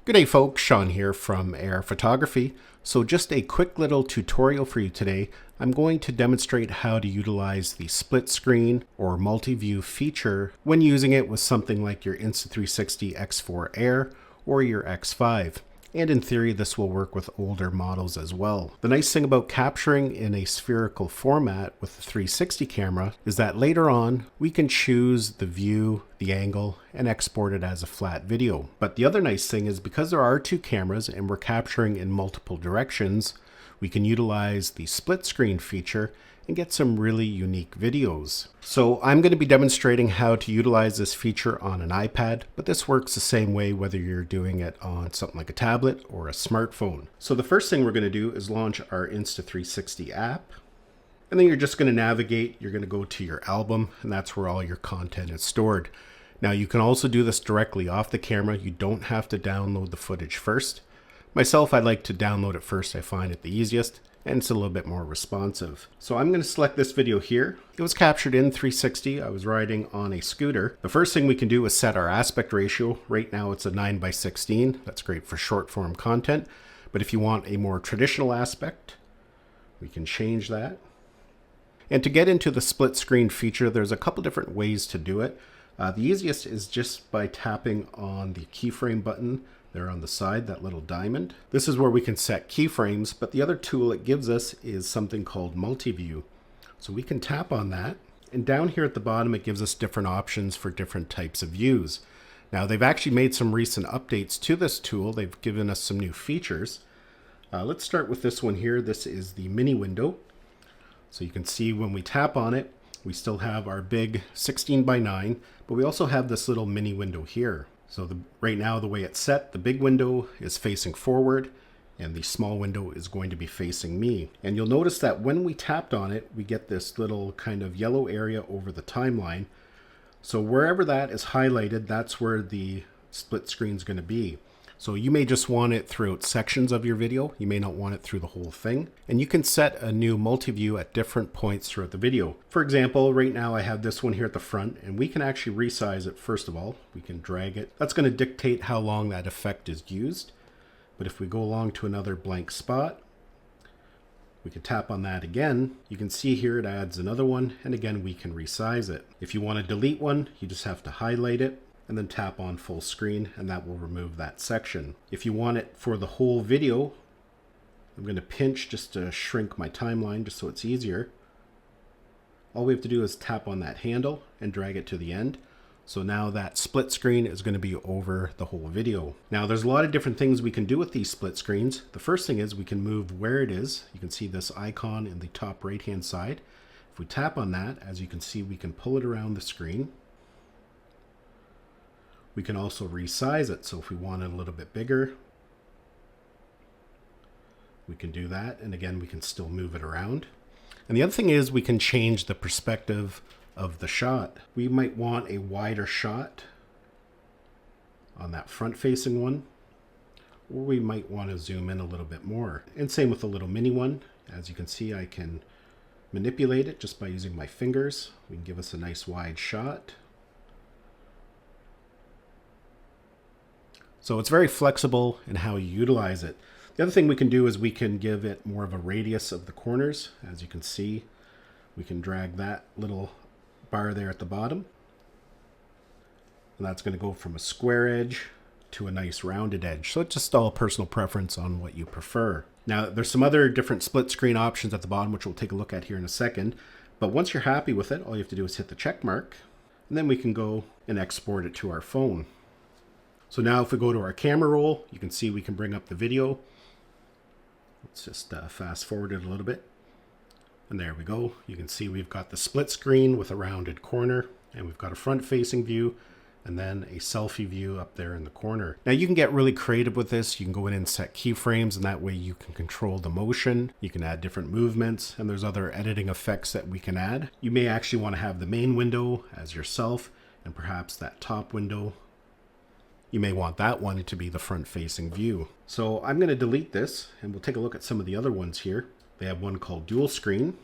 Good day folks, Sean here from AR Photography. So just a quick little tutorial for you today. I'm going to demonstrate how to utilize the split screen or multi-view feature when using it with something like your Insta360 X4 Air or your X5. And in theory, this will work with older models as well. The nice thing about capturing in a spherical format with the 360 camera is that later on, we can choose the view, the angle, and export it as a flat video. But the other nice thing is because there are two cameras and we're capturing in multiple directions, we can utilize the split screen feature and get some really unique videos. So I'm going to be demonstrating how to utilize this feature on an iPad, but this works the same way whether you're doing it on something like a tablet or a smartphone. So the first thing we're going to do is launch our Insta360 app. And then you're just going to navigate, you're going to go to your album, and that's where all your content is stored. Now you can also do this directly off the camera. You don't have to download the footage first. Myself, I like to download it first. I find it the easiest, and it's a little bit more responsive. So I'm going to select this video here. It was captured in 360. I was riding on a scooter. The first thing we can do is set our aspect ratio. Right now it's a 9:16. That's great for short form content. But if you want a more traditional aspect, we can change that. And to get into the split screen feature, there's a couple different ways to do it. The easiest is just by tapping on the keyframe button there on the side, that little diamond. This is where we can set keyframes, but the other tool it gives us is something called Multiview. So we can tap on that, and down here at the bottom it gives us different options for different types of views. Now they've actually made some recent updates to this tool. They've given us some new features. Let's start with this one here. This is the mini window. So you can see when we tap on it, we still have our big 16:9, but we also have this little mini window here. So right now, the way it's set, the big window is facing forward and the small window is going to be facing me. And you'll notice that when we tapped on it, we get this little kind of yellow area over the timeline. So wherever that is highlighted, that's where the split screen is going to be. So you may just want it throughout sections of your video. You may not want it through the whole thing. And you can set a new multi-view at different points throughout the video. For example, right now I have this one here at the front, and we can actually resize it. First of all, we can drag it. That's going to dictate how long that effect is used. But if we go along to another blank spot, we can tap on that again. You can see here it adds another one, and again we can resize it. If you want to delete one, you just have to highlight it and then tap on full screen, and that will remove that section. If you want it for the whole video, I'm going to pinch just to shrink my timeline just so it's easier. All we have to do is tap on that handle and drag it to the end. So now that split screen is going to be over the whole video. Now there's a lot of different things we can do with these split screens. The first thing is we can move where it is. You can see this icon in the top right hand side. If we tap on that, as you can see, we can pull it around the screen. We can also resize it, so if we want it a little bit bigger, we can do that, and again we can still move it around. And the other thing is we can change the perspective of the shot. We might want a wider shot on that front facing one, or we might want to zoom in a little bit more. And same with the little mini one. As you can see, I can manipulate it just by using my fingers. We can give us a nice wide shot. So it's very flexible in how you utilize it. The other thing we can do is we can give it more of a radius of the corners. As you can see, we can drag that little bar there at the bottom. And that's going to go from a square edge to a nice rounded edge. So it's just all personal preference on what you prefer. Now there's some other different split screen options at the bottom, which we'll take a look at here in a second. But once you're happy with it, all you have to do is hit the check mark, and then we can go and export it to our phone. So now if we go to our camera roll, you can see we can bring up the video. Let's just fast forward it a little bit. And there we go. You can see we've got the split screen with a rounded corner, and we've got a front facing view, and then a selfie view up there in the corner. Now you can get really creative with this. You can go in and set keyframes, and that way you can control the motion. You can add different movements, and there's other editing effects that we can add. You may actually want to have the main window as yourself, and perhaps that top window. You may want that one to be the front-facing view. So I'm going to delete this, and we'll take a look at some of the other ones here. They have one called dual screen.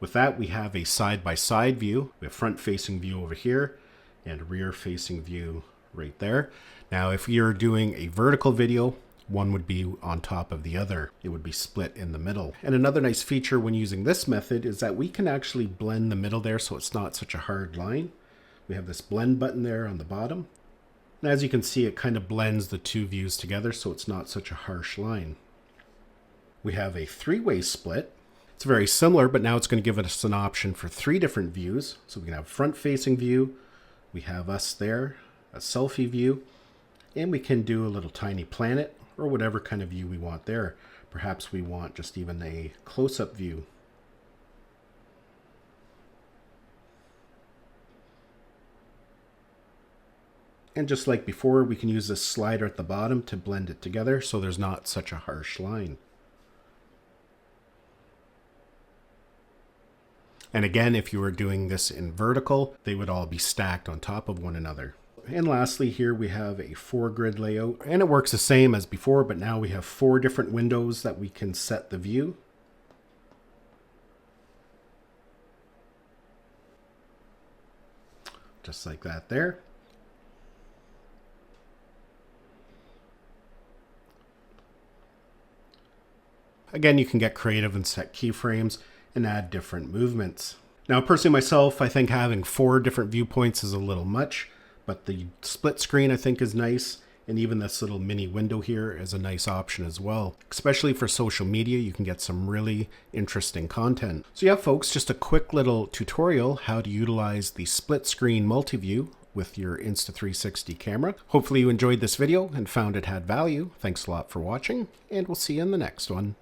With that, we have a side-by-side view. We have front-facing view over here and rear-facing view right there. Now, if you're doing a vertical video, one would be on top of the other. It would be split in the middle. And another nice feature when using this method is that we can actually blend the middle there so it's not such a hard line. We have this blend button there on the bottom. And as you can see, it kind of blends the two views together so it's not such a harsh line. We have a three-way split. It's very similar, but now it's going to give us an option for three different views. So we can have front-facing view, we have us there, a selfie view, and we can do a little tiny planet or whatever kind of view we want there. Perhaps we want just even a close-up view. And just like before, we can use this slider at the bottom to blend it together so there's not such a harsh line. And again, if you were doing this in vertical, they would all be stacked on top of one another. And lastly, here we have a 4-grid layout, and it works the same as before, but now we have 4 different windows that we can set the view. Just like that there. Again, you can get creative and set keyframes and add different movements. Now, personally myself, I think having 4 different viewpoints is a little much, but the split screen I think is nice, and even this little mini window here is a nice option as well. Especially for social media, you can get some really interesting content. So yeah, folks, just a quick little tutorial how to utilize the split screen multi-view with your Insta360 camera. Hopefully you enjoyed this video and found it had value. Thanks a lot for watching, and we'll see you in the next one.